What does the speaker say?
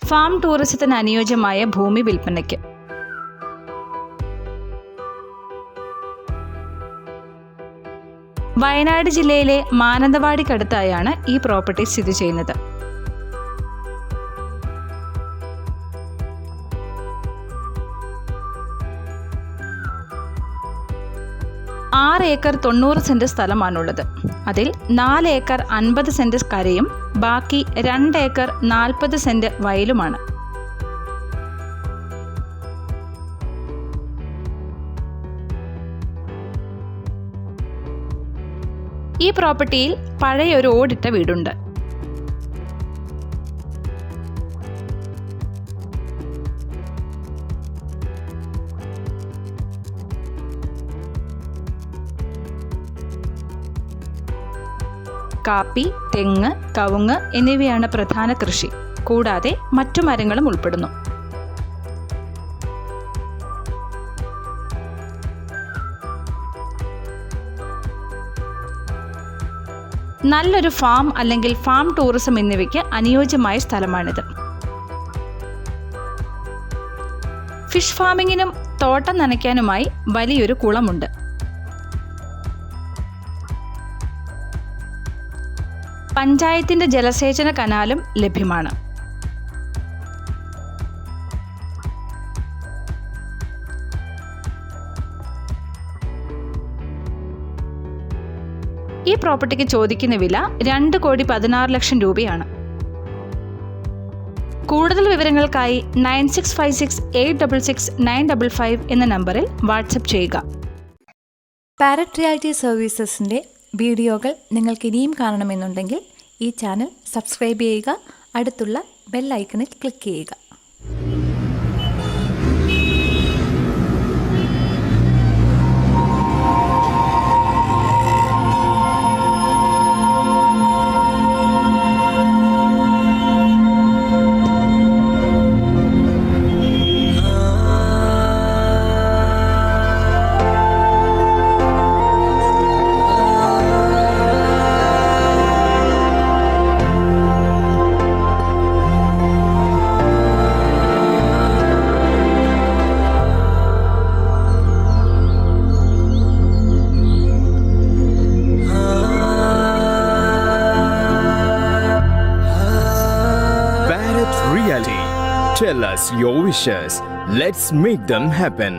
Farm ടൂറിസത്തിന് അനുയോജ്യമായ ഭൂമി വിൽപ്പനയ്ക്ക്. വയനാട് ജില്ലയിലെ മാനന്തവാടിക്കടുത്തായാണ് ഈ പ്രോപ്പർട്ടി സ്ഥിതി ചെയ്യുന്നത്. 6 ഏക്കർ 90 സെന്റ് സ്ഥലമാണുള്ളത്. അതിൽ 4 ഏക്കർ 50 സെന്റ് കരയും ബാക്കി 2 ഏക്കർ 40 സെന്റ് വയലുമാണ്. ഈ പ്രോപ്പർട്ടിയിൽ പഴയൊരു ഓടിട്ട വീടുണ്ട്. കാപ്പി, തെങ്ങ്, കവുങ്ങ് എന്നിവയാണ് പ്രധാന കൃഷി. കൂടാതെ മറ്റു മരങ്ങളും ഉൾപ്പെടുന്നു. നല്ലൊരു ഫാം അല്ലെങ്കിൽ ഫാം ടൂറിസം എന്നിവയ്ക്ക് അനുയോജ്യമായ സ്ഥലമാണിത്. ഫിഷ് ഫാമിങ്ങിനും തോട്ടം നനയ്ക്കാനുമായി വലിയൊരു കുളമുണ്ട്. പഞ്ചായത്തിന്റെ ജലസേചന കനാലും ലഭ്യമാണ്. ഈ പ്രോപ്പർട്ടിക്ക് ചോദിക്കുന്ന വില 2,16,00,000 രൂപയാണ്. കൂടുതൽ വിവരങ്ങൾക്കായി 9656866955 എന്ന നമ്പറിൽ വാട്സപ്പ് ചെയ്യുക. പാരറ്റ് റിയാലിറ്റി സർവീസസിൻ്റെ വീഡിയോകൾ നിങ്ങൾക്ക് ഇനിയും കാണണമെന്നുണ്ടെങ്കിൽ ഈ ചാനൽ സബ്സ്ക്രൈബ് ചെയ്യുക. അടുത്തുള്ള ബെൽ ഐക്കണിൽ ക്ലിക്ക് ചെയ്യുക. Tell us your wishes. Let's make them happen.